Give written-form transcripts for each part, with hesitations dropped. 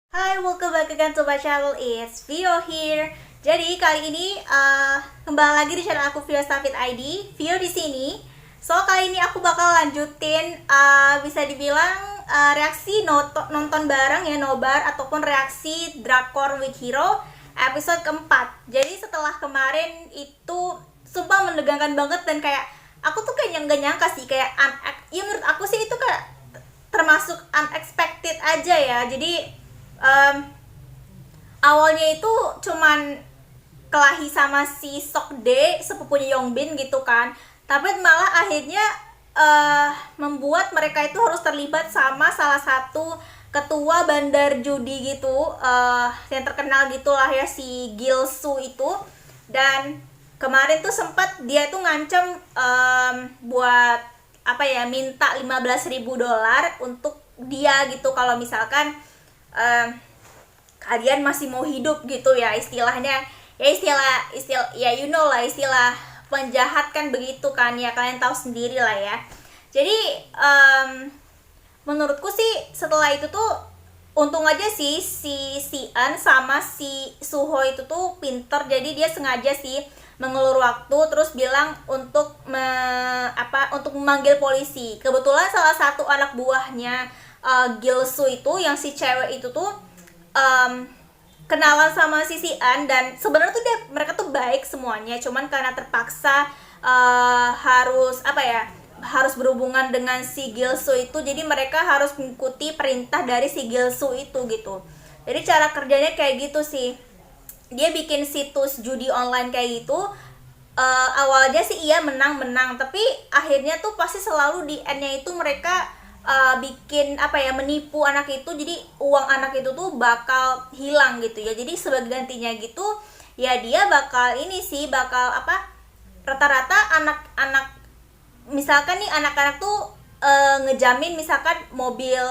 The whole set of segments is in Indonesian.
Hai, welcome back again to my channel. It's Vio here. Jadi kali ini kembali lagi di channel aku Vio Stafit ID. Vio di sini. So kali ini aku bakal lanjutin bisa dibilang reaksi nonton bareng ya, nobar ataupun reaksi Drakor with Hero episode keempat. Jadi setelah kemarin itu sumpah menegangkan banget dan kayak aku tuh kayak nggak nyangka sih kayak ya menurut aku sih itu kayak termasuk unexpected aja ya. Jadi awalnya itu cuman kelahi sama si Sokde sepupunya Yongbin gitu kan, tapi malah akhirnya membuat mereka itu harus terlibat sama salah satu ketua bandar judi gitu, yang terkenal gitulah ya, si Gilsu itu. Dan kemarin tuh sempat dia tuh ngancem buat apa ya, minta 15.000 dolar untuk dia gitu kalau misalkan kalian masih mau hidup gitu ya, istilahnya ya, istilah ya you know lah, istilah penjahat kan begitu kan ya, kalian tahu sendiri lah ya. Jadi menurutku sih setelah itu tuh untung aja sih si An sama si Suho itu tuh pinter, jadi dia sengaja sih mengelur waktu terus bilang untuk untuk memanggil polisi. Kebetulan salah satu anak buahnya Gilsu itu, yang si cewek itu tuh kenalan sama si An, dan sebenarnya tuh mereka tuh baik semuanya, cuman karena terpaksa harus berhubungan dengan si Gilsu itu, jadi mereka harus mengikuti perintah dari si Gilsu itu gitu. Jadi cara kerjanya kayak gitu sih, dia bikin situs judi online kayak gitu. Awalnya sih iya menang, tapi akhirnya tuh pasti selalu di endnya itu mereka bikin menipu anak itu, jadi uang anak itu tuh bakal hilang gitu ya. Jadi sebagai gantinya gitu ya, dia bakal rata-rata anak-anak, misalkan nih anak-anak tuh ngejamin misalkan mobil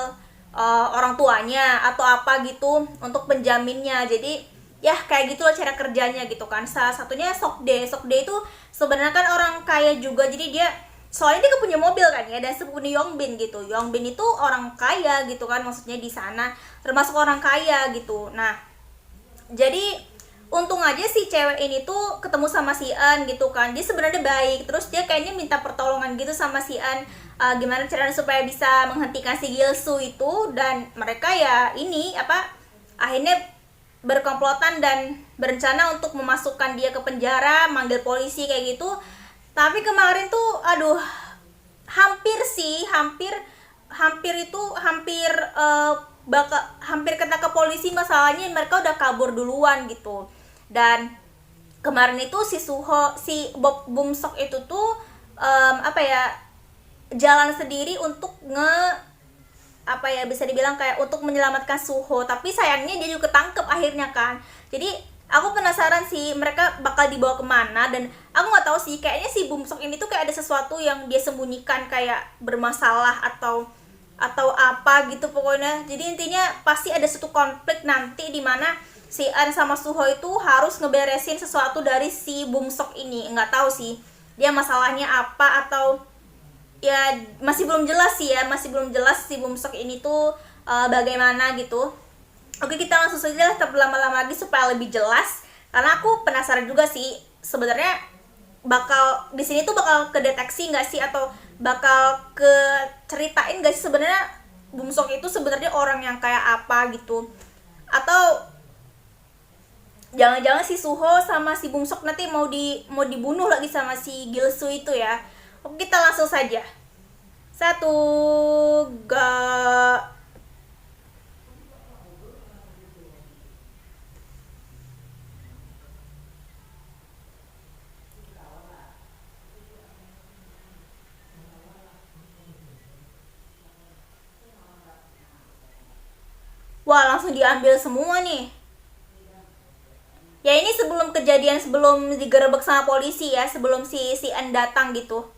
orang tuanya atau apa gitu untuk penjaminnya. Jadi ya kayak gitu loh cara kerjanya gitu kan. Salah satunya Sokde itu sebenarnya kan orang kaya juga, jadi dia soalnya dia punya mobil kan ya, dan sepupunya Yongbin gitu. Yongbin itu orang kaya gitu kan, maksudnya di sana termasuk orang kaya gitu. Nah, jadi untung aja si cewek ini tuh ketemu sama si An gitu kan. Dia sebenarnya baik, terus dia kayaknya minta pertolongan gitu sama si An, gimana caranya supaya bisa menghentikan si Gilsu itu. Dan mereka ya akhirnya berkomplotan dan berencana untuk memasukkan dia ke penjara, manggil polisi kayak gitu. Tapi kemarin tuh aduh, hampir hampir kena ke polisi, masalahnya mereka udah kabur duluan gitu. Dan kemarin itu si Bob Bumsok itu tuh jalan sendiri untuk bisa dibilang kayak untuk menyelamatkan Suho, tapi sayangnya dia juga ketangkep akhirnya kan. Jadi aku penasaran sih mereka bakal dibawa kemana, dan aku nggak tahu sih, kayaknya si Bumsok ini tuh kayak ada sesuatu yang dia sembunyikan, kayak bermasalah atau apa gitu pokoknya. Jadi intinya pasti ada satu konflik nanti di mana si An sama Suho itu harus ngeberesin sesuatu dari si Bumsok ini. Nggak tahu sih dia masalahnya apa, atau ya masih belum jelas sih ya, masih belum jelas si Bumsok ini tuh bagaimana gitu. Oke, kita langsung saja tetap lama-lama lagi supaya lebih jelas, karena aku penasaran juga sih sebenarnya bakal di sini tuh bakal kedeteksi nggak sih, atau bakal ke ceritain nggak sih sebenarnya Bumsok itu sebenarnya orang yang kayak apa gitu, atau jangan-jangan si Suho sama si Bumsok nanti mau dibunuh lagi sama si Gilsu itu ya. Oke, kita langsung saja. Satu, ga. Wah, langsung diambil semua nih. Ya ini sebelum kejadian, sebelum digerebek sama polisi ya, sebelum si An datang gitu.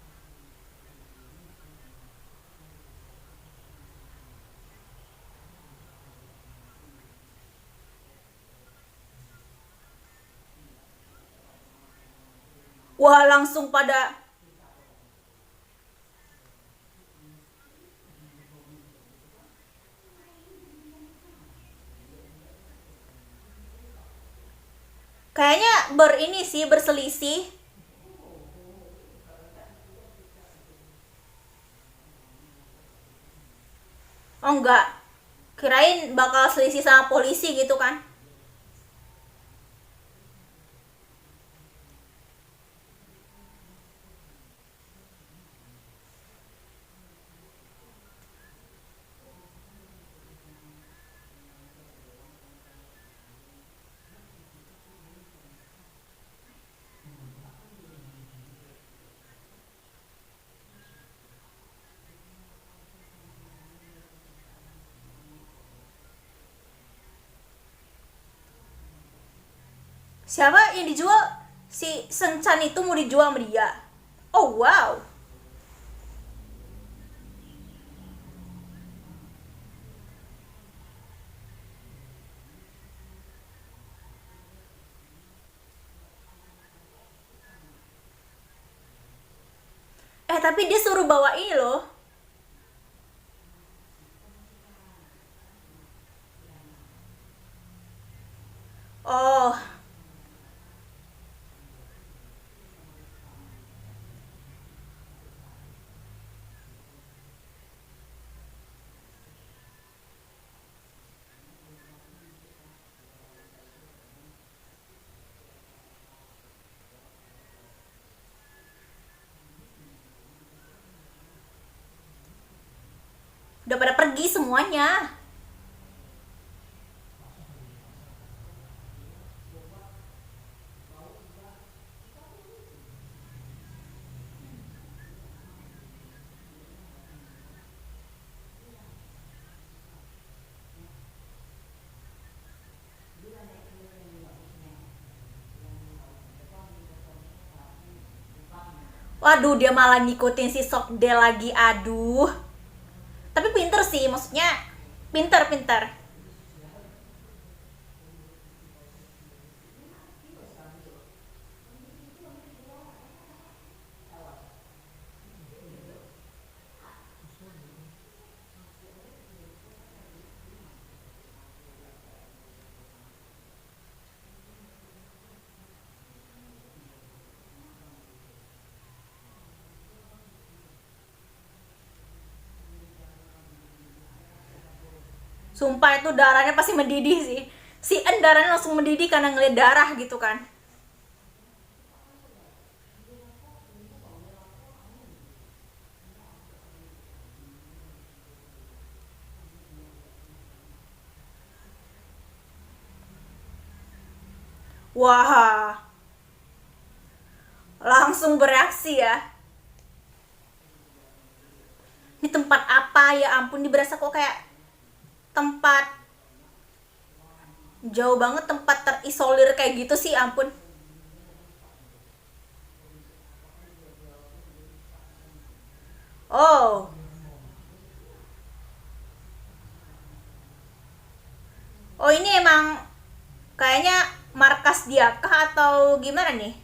Wah, langsung pada Kayaknya ini sih berselisih. Oh enggak, kirain bakal selisih sama polisi gitu kan. Siapa yang dijual? Si Senchan itu mau dijual sama dia. Oh wow. Tapi dia suruh bawa ini loh. Oh, udah pada pergi semuanya. Waduh, dia malah ngikutin si Sokde lagi. Aduh. Tapi pinter sih, maksudnya pinter. Sumpah itu darahnya pasti mendidih sih. Si En darahnya langsung mendidih karena ngeliat darah gitu kan. Wah, langsung bereaksi ya. Ini tempat apa ya ampun, ini berasa kok kayak tempat jauh banget, tempat terisolir kayak gitu sih ampun. Oh, oh ini emang kayaknya markas dia kah atau gimana nih?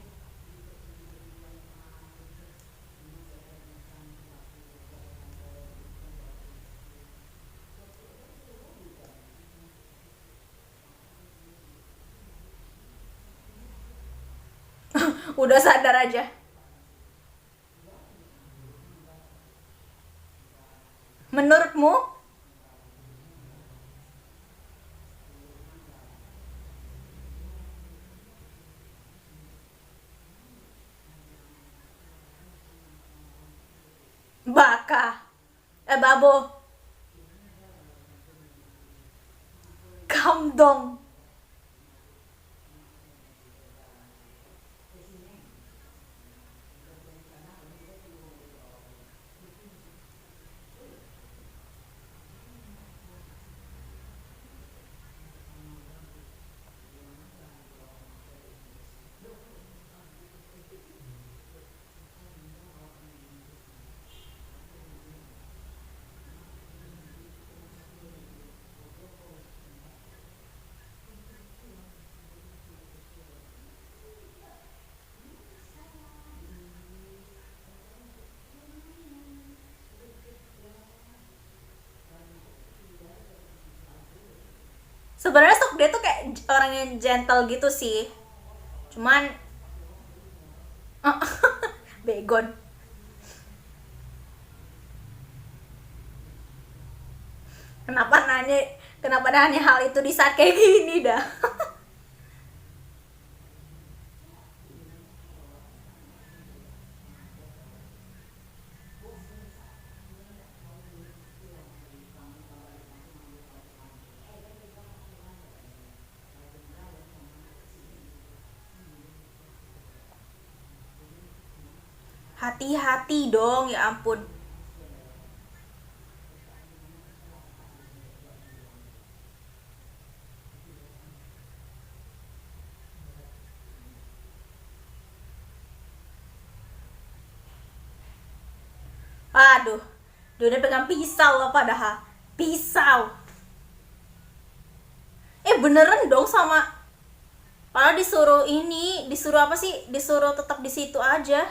Udah sadar aja. Menurutmu? Baka. Babo. Kamdong. Sebenarnya Sok dia tuh kayak orang yang gentle gitu sih. Cuman begon. Kenapa nanya hal itu di saat kayak gini dah. Hati-hati dong, ya ampun. Aduh, dia udah pegang pisau loh padahal. Pisau. Beneran dong sama. Padahal disuruh ini, disuruh apa sih? Disuruh tetap di situ aja.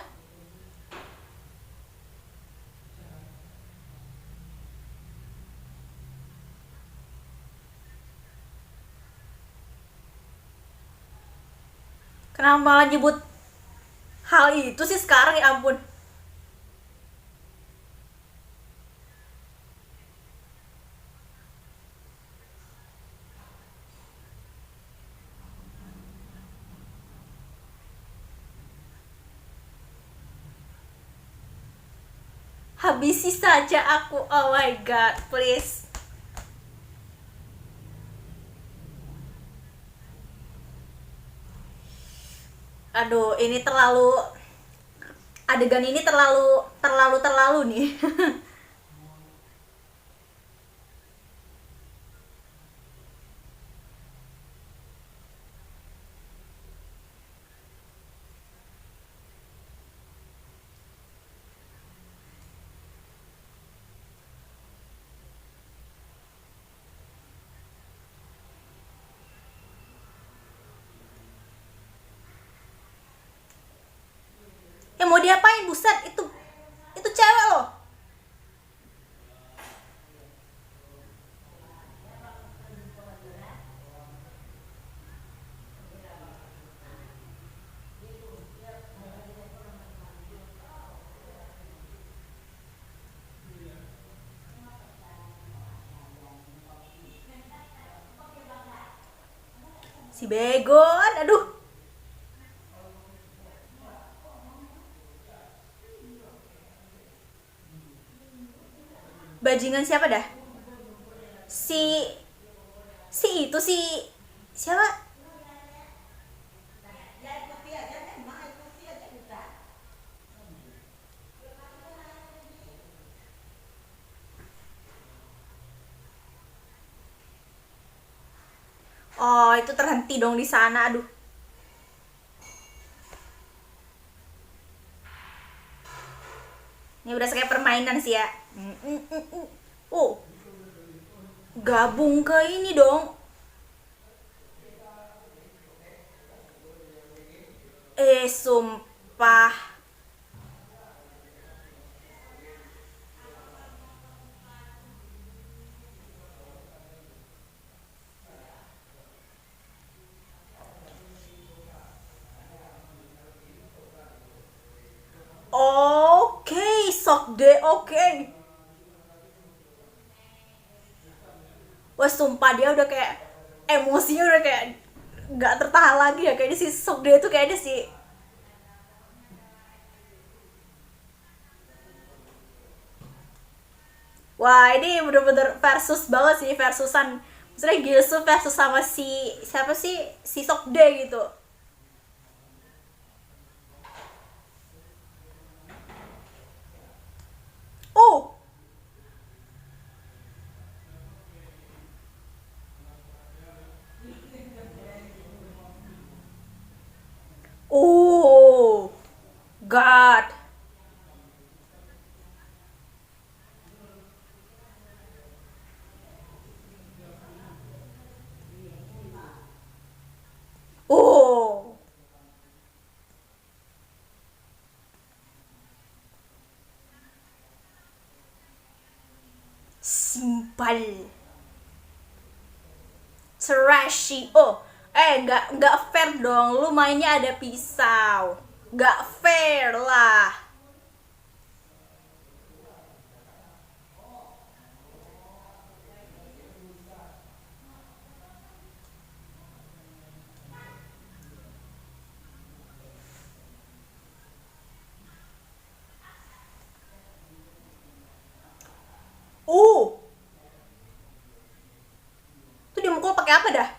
Kenapa malah nyebut hal itu sih sekarang, ya ampun. Habisi saja aku. Oh my god, please. Aduh, ini terlalu, adegan ini terlalu nih. Mau diapain, buset, itu cewek loh. Si begon, aduh. Bajingan siapa dah? Si si itu si siapa? Oh, itu terhenti dong di sana, aduh. Ini udah kayak permainan sih ya. Oh, gabung ke ini dong. Sumpah. Oke, sok deh, oke. Wah, sumpah dia udah kayak emosinya udah kayak nggak tertahan lagi ya, kayaknya si sok deh itu kayaknya sih. Wah, ini bener-bener versus banget sih, versusan. Maksudnya Gilsu versus sama si siapa sih, si Sokde gitu. Oh, oh, God. Oh, simpel. Trashy. Oh, Nggak fair dong, lu mainnya ada pisau. Nggak fair lah. uh Tuh dimukul pakai apa dah?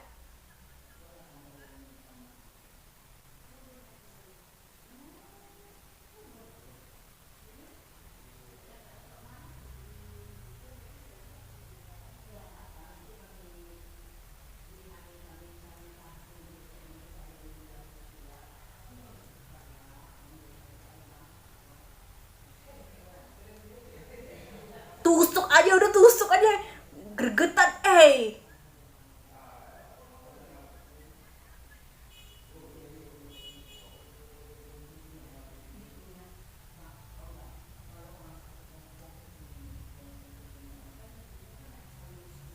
Tusuk aja, udah tusuk aja. Gregetan,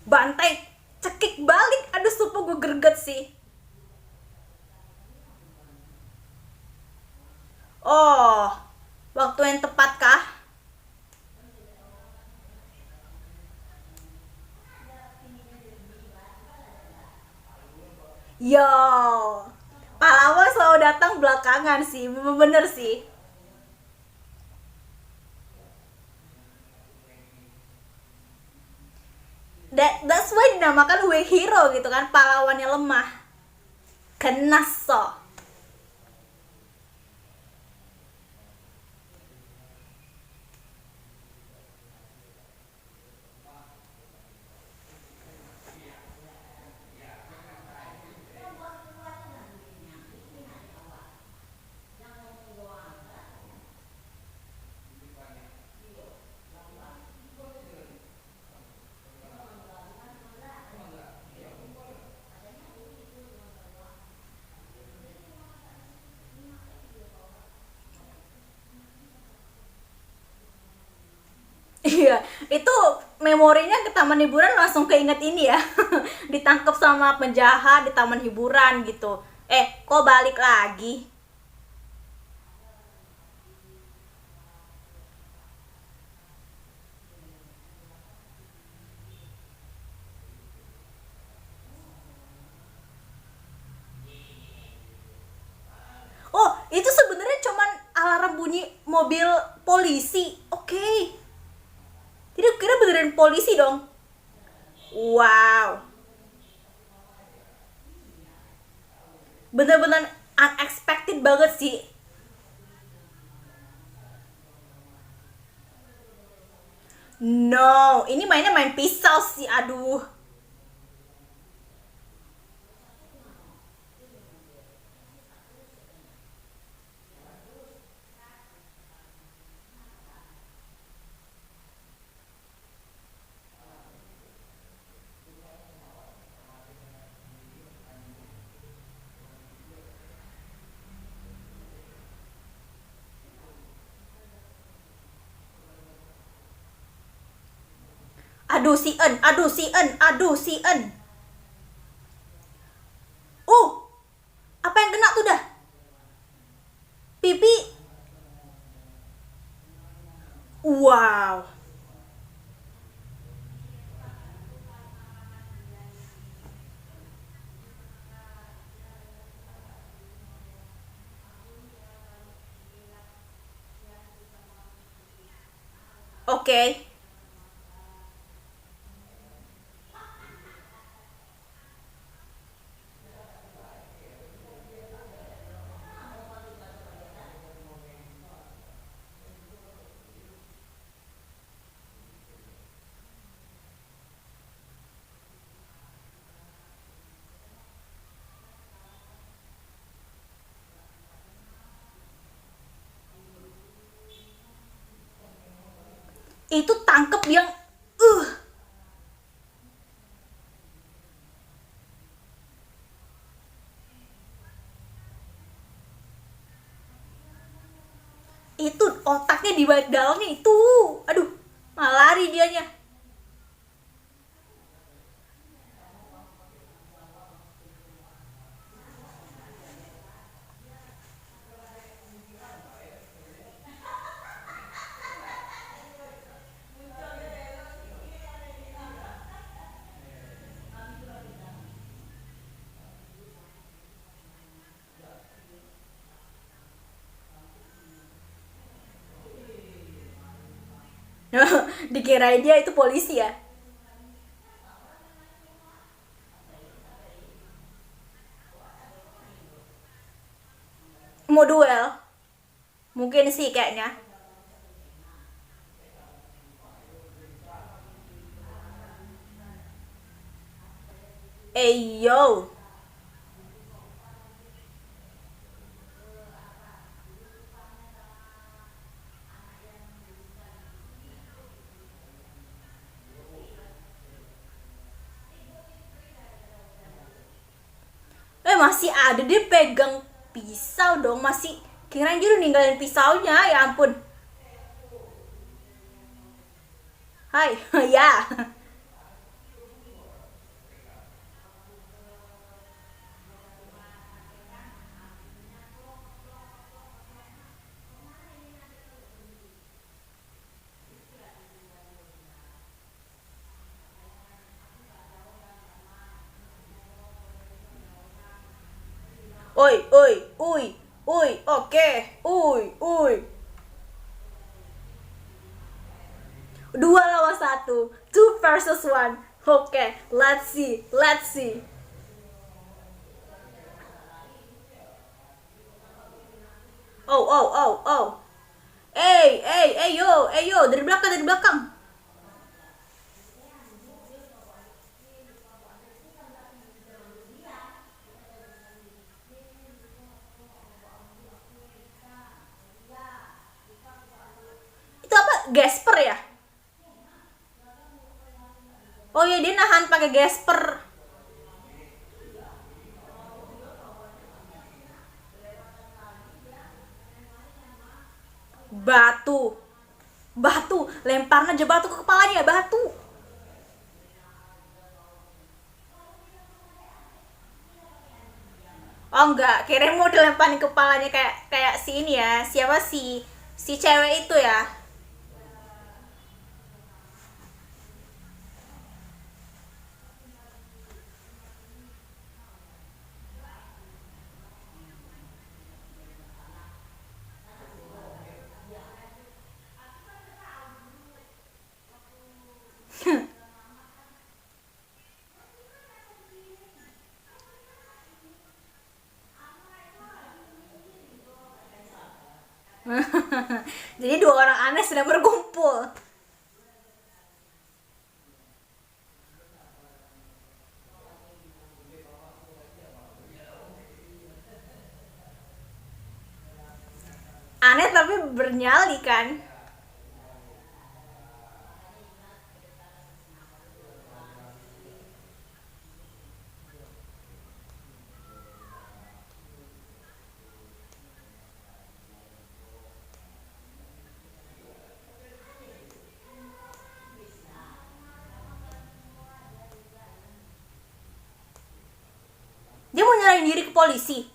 bantai, cekik balik. Aduh, sumpah gue greget sih. Oh, waktu yang tepat kah? Yo, pahlawan selalu datang belakangan sih, bener sih. That's why dinamakan weak hero gitu kan, pahlawannya lemah. Kena so. Iya, itu memorinya ke taman hiburan langsung keinget ini ya. Ditangkap sama penjahat di taman hiburan gitu. Kok balik lagi? Oh, itu sebenarnya cuman alarm bunyi mobil polisi. Oke. Jadi kira beneran polisi dong. Wow. Bener-bener unexpected banget sih. No, ini mainnya main pisau sih, aduh. Aduh si En, aduh si En, aduh si En. Apa yang kena tuh dah? Pipi. Wow. Oke. Itu tangkep yang uh itu otaknya di balik dalamnya itu. Aduh, malah lari dianya. Dikirain dia itu polisi ya. Mau duel. Mungkin sih kayaknya. Eh yo. Masih ada dia pegang pisau dong. Masih kirain dia udah ninggalin pisaunya. Ya ampun. Hai. Ya. Oi, oi, ui, ui, oke, ui, ui. Dua lawan satu, two versus one. Oke, let's see, let's see. Oh, oh, oh, oh. Yo, dari belakang, dari belakang. Itu apa? Gasper ya? Oh iya, dia nahan pakai gasper. Batu. Batu, lempar aja batu ke kepalanya, batu. Oh enggak, kirain mau dilemparin kepalanya kayak kayak si ini ya. Siapa si si cewek itu ya? Jadi dua orang aneh sedang berkumpul. Aneh tapi bernyali kan. Dia mau nyerahin diri ke polisi.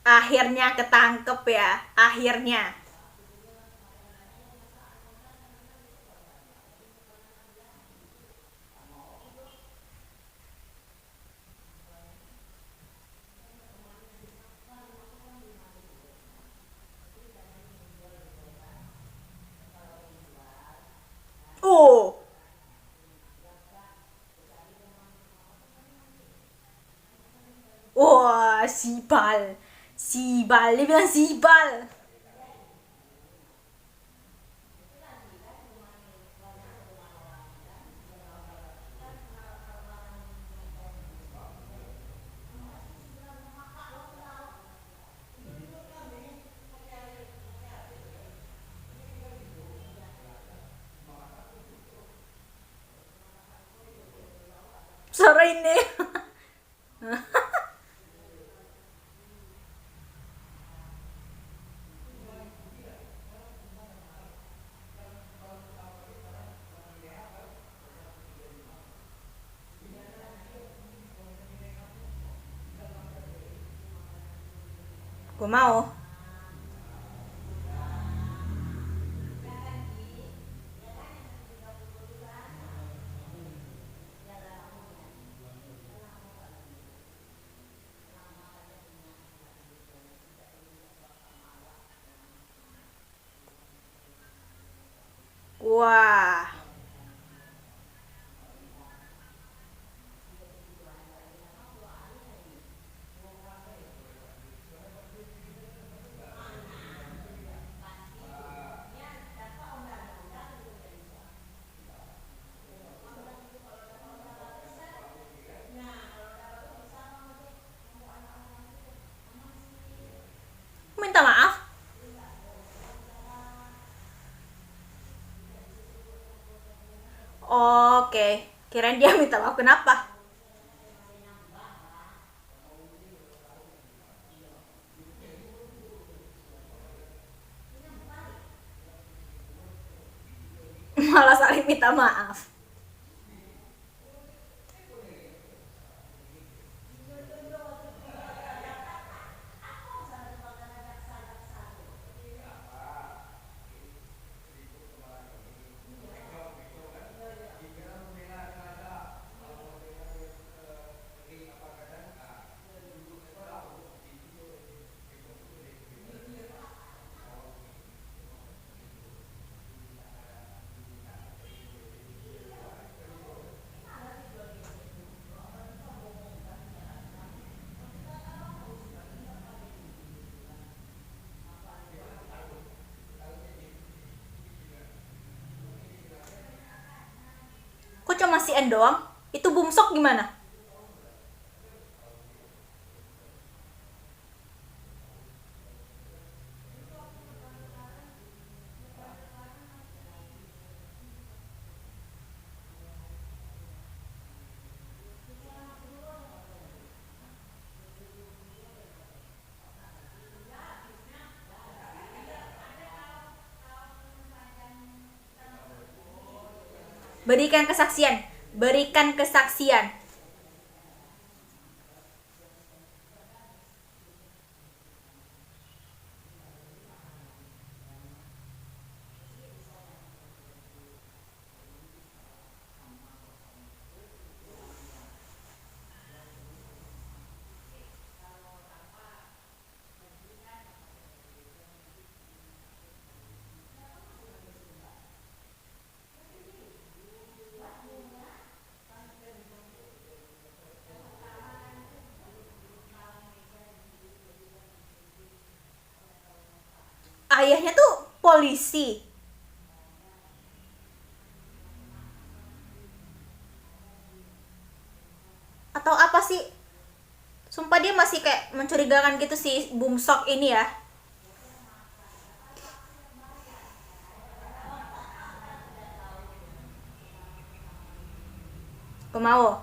Akhirnya ketangkep ya, akhirnya. Oh, wah, sibal. Sibal, dia bilang sibal. sore ini. Gue mau. Wah, minta maaf. Oke, kirain dia minta maaf kenapa? Malah saling minta maaf. Kok cuma si N doang? Itu Bumsok gimana? Berikan kesaksian. Berikan kesaksian. Ayahnya tuh polisi. Atau apa sih? Sumpah dia masih kayak mencurigakan gitu si Bumsok ini ya. Gue mau.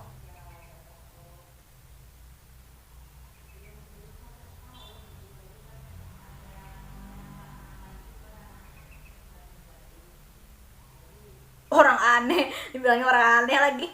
Orang aneh. Dibilangnya orang aneh lagi.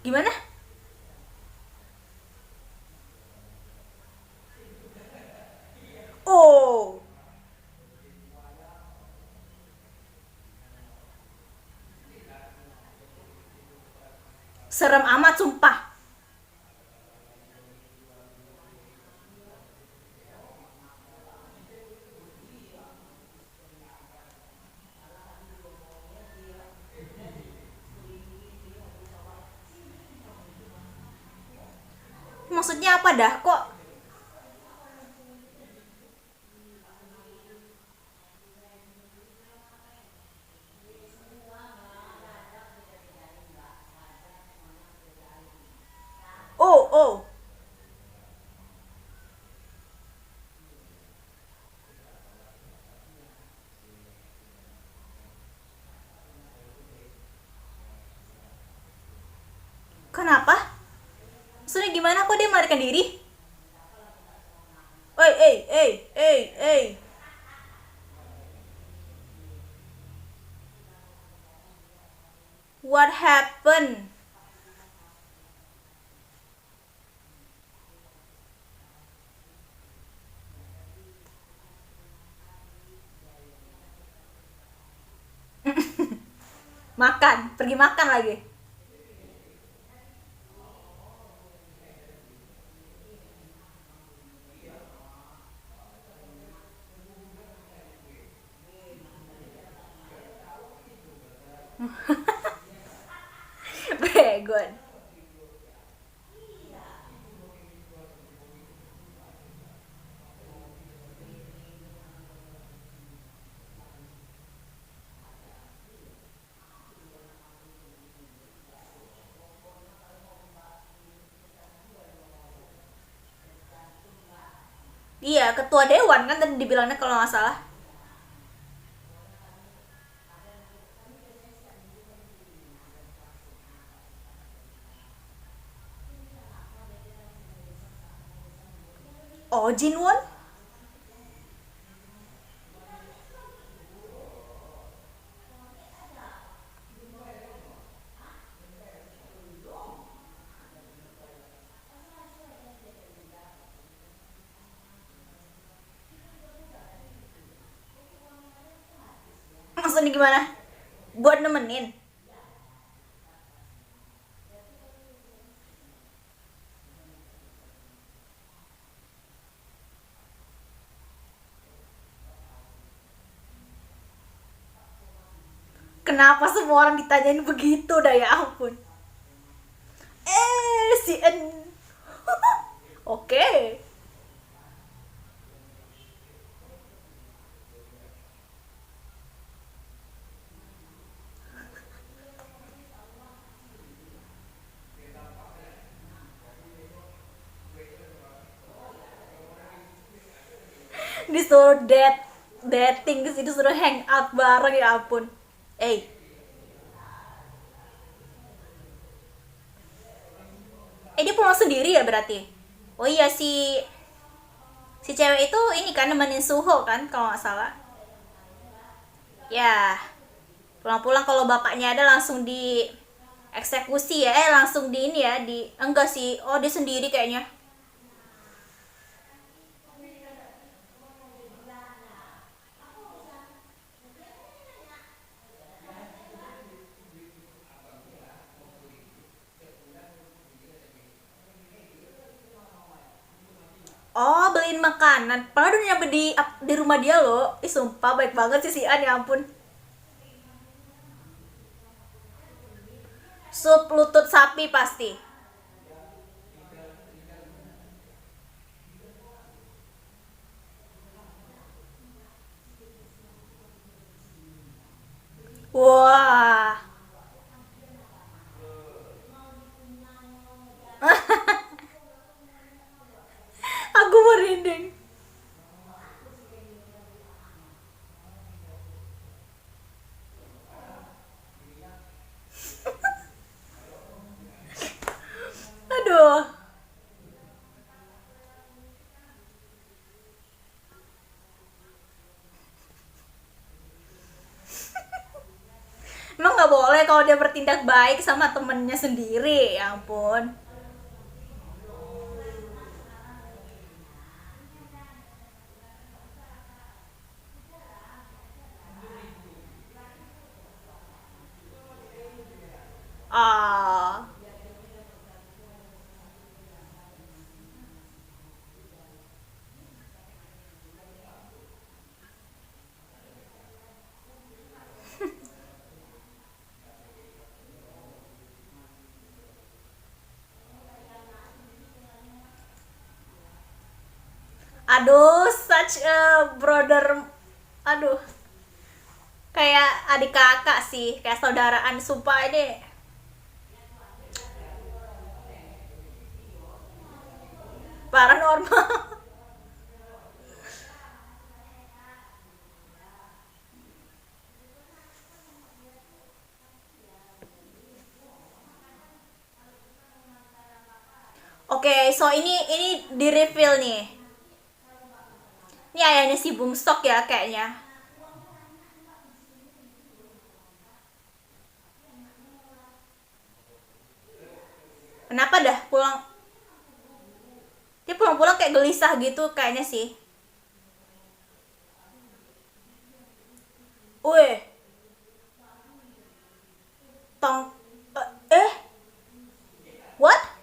Gimana? Oh, serem amat sumpah. Maksudnya apa dah kok? Oh, oh. Kenapa? Maksudnya gimana kok dia melarikan diri? Oi, eh. What happened? Makan, pergi makan lagi. Begon. Iya, ketua dewan kan tadi dibilangnya kalau nggak salah. Oh, Jinwon? Maksudnya gimana? Buat nemenin. Kenapa semua orang ditanyain begitu dah, ya ampun. Si N. Oke. Disuruh dating ke situ, suruh hang out bareng, ya ampun. Eh, dia pulang sendiri ya berarti? Oh iya, si cewek itu ini kan nemenin Suho kan kalau nggak salah. Ya, pulang-pulang kalau bapaknya ada langsung di eksekusi ya, langsung di ini ya, di enggak sih, oh dia sendiri kayaknya. Oh, beliin makanan. Padahal udah nyampe di rumah dia loh. Ih, sumpah baik banget sih si An, ya ampun. Sup lutut sapi pasti. Wah. Aku merinding. Aduh. Emang nggak boleh apalagi kalau dia bertindak baik sama temennya sendiri, ya ampun. Ah, aduh, such a brother, aduh, kayak adik kakak sih, kayak saudaraan, sumpah ini paranormal. Oke, so ini di reveal nih. Ini ayahnya si Bumstok ya kayaknya. Kenapa dah pulang? Dia pulang-pulang kayak gelisah gitu kayaknya sih. Weh, tong eh what?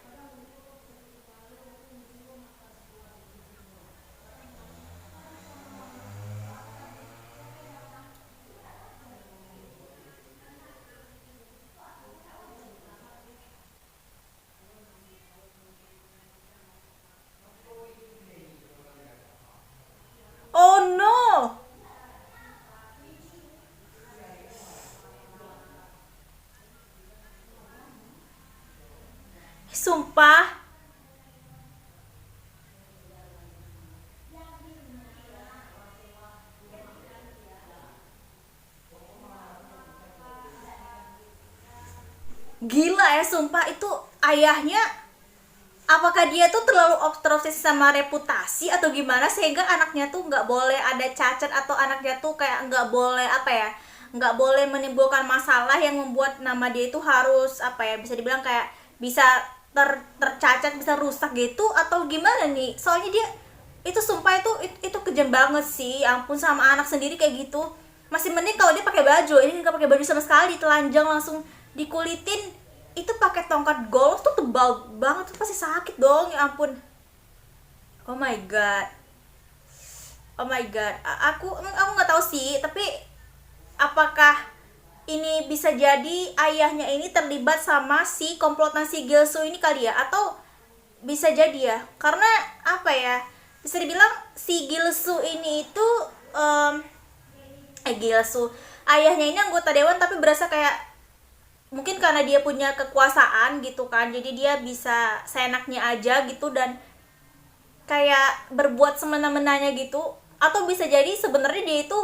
Oh no. Sumpah, gila ya sumpah itu ayahnya. Apakah dia tuh terlalu obsesif sama reputasi atau gimana sehingga anaknya tuh nggak boleh ada cacat atau anaknya tuh kayak nggak boleh apa ya, nggak boleh menimbulkan masalah yang membuat nama dia itu harus apa ya, bisa dibilang kayak bisa tercacat, bisa rusak gitu atau gimana nih? Soalnya dia itu sumpah itu kejam banget sih, ya ampun, sama anak sendiri kayak gitu. Masih mending kalau dia pakai baju, ini nggak pakai baju sama sekali, telanjang langsung dikulitin. Itu pakai tongkat golf tuh tebal banget, tuh pasti sakit dong, ya ampun. Oh my god, oh my god. Aku nggak tahu sih, tapi apakah ini bisa jadi ayahnya ini terlibat sama si komplotan si Gilsu ini kali ya, atau bisa jadi ya, karena apa ya, bisa dibilang si Gilsu ini itu em, Gilsu ayahnya ini anggota dewan tapi berasa kayak mungkin karena dia punya kekuasaan gitu kan, jadi dia bisa seenaknya aja gitu dan kayak berbuat semena-menanya gitu, atau bisa jadi sebenarnya dia itu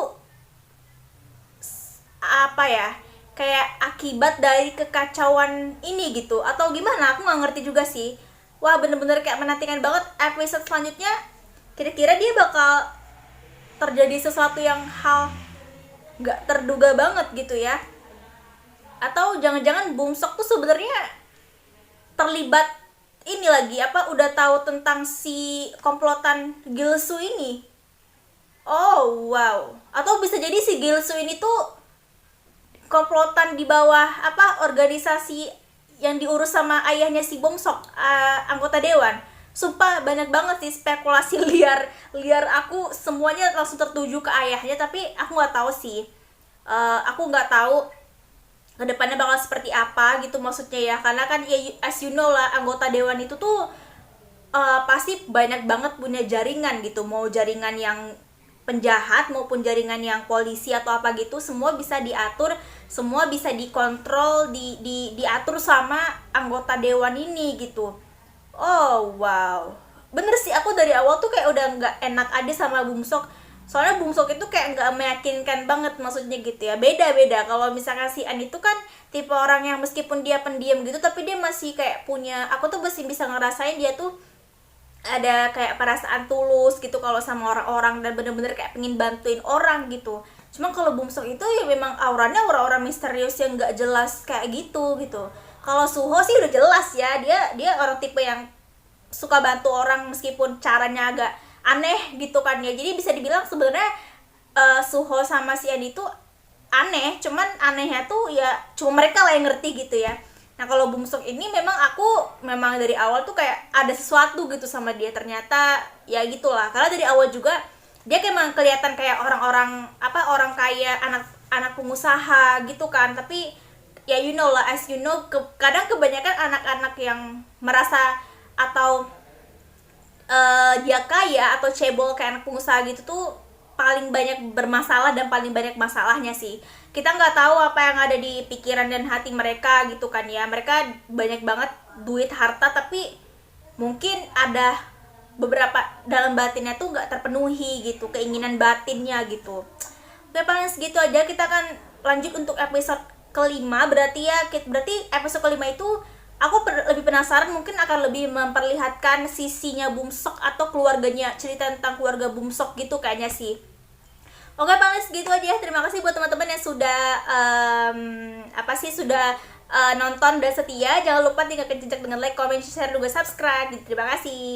apa ya, kayak akibat dari kekacauan ini gitu atau gimana, aku nggak ngerti juga sih. Wah, bener-bener kayak menantikan banget episode selanjutnya, kira-kira dia bakal terjadi sesuatu yang hal nggak terduga banget gitu ya, atau jangan-jangan Bumsok tuh sebenarnya terlibat ini lagi apa, udah tahu tentang si komplotan Gilsu ini. Oh wow, atau bisa jadi si Gilsu ini tuh komplotan di bawah apa, organisasi yang diurus sama ayahnya si Bumsok, anggota dewan. Sumpah banyak banget sih spekulasi liar liar, aku semuanya langsung tertuju ke ayahnya, tapi aku nggak tahu sih. Aku nggak tahu kedepannya bakal seperti apa gitu maksudnya ya, karena kan ya as you know lah, anggota dewan itu tuh pasti banyak banget punya jaringan gitu, mau jaringan yang penjahat maupun jaringan yang polisi atau apa gitu, semua bisa diatur, semua bisa dikontrol, diatur sama anggota dewan ini gitu. Oh wow, bener sih, aku dari awal tuh kayak udah nggak enak aja sama Bumsok. Soalnya Bumsok itu kayak nggak meyakinkan banget maksudnya gitu ya. Beda-beda kalau misalkan si An itu kan tipe orang yang meskipun dia pendiam gitu tapi dia masih kayak punya, aku tuh masih bisa ngerasain dia tuh ada kayak perasaan tulus gitu kalau sama orang-orang dan bener-bener kayak pengen bantuin orang gitu. Cuma kalau Bumsok itu ya memang auranya aura-aura misterius yang nggak jelas kayak gitu. Kalau Suho sih udah jelas ya, dia orang tipe yang suka bantu orang meskipun caranya agak aneh gitu kan ya. Jadi bisa dibilang sebenarnya Suho sama si Andi itu aneh, cuman anehnya tuh ya cuma mereka lah yang ngerti gitu ya. Nah kalau Bumsok ini memang aku memang dari awal tuh kayak ada sesuatu gitu sama dia, ternyata ya gitulah. Karena dari awal juga dia kayak emang kelihatan kayak orang-orang orang kaya, anak pengusaha gitu kan. Tapi ya you know lah, as you know, kadang kebanyakan anak-anak yang merasa atau dia kaya atau cebol kayak anak pengusaha gitu tuh paling banyak bermasalah dan paling banyak masalahnya sih. Kita nggak tahu apa yang ada di pikiran dan hati mereka gitu kan ya. Mereka banyak banget duit, harta, tapi mungkin ada beberapa dalam batinnya tuh nggak terpenuhi gitu, keinginan batinnya gitu. Oke, paling segitu aja. Kita akan lanjut untuk episode kelima. Berarti episode kelima itu aku lebih penasaran, mungkin akan lebih memperlihatkan sisinya Bumsok atau keluarganya, cerita tentang keluarga Bumsok gitu kayaknya sih. Oke, paling segitu aja. Terima kasih buat teman-teman yang sudah nonton dan setia. Jangan lupa tinggalkan jejak dengan like, comment, share, juga subscribe. Terima kasih.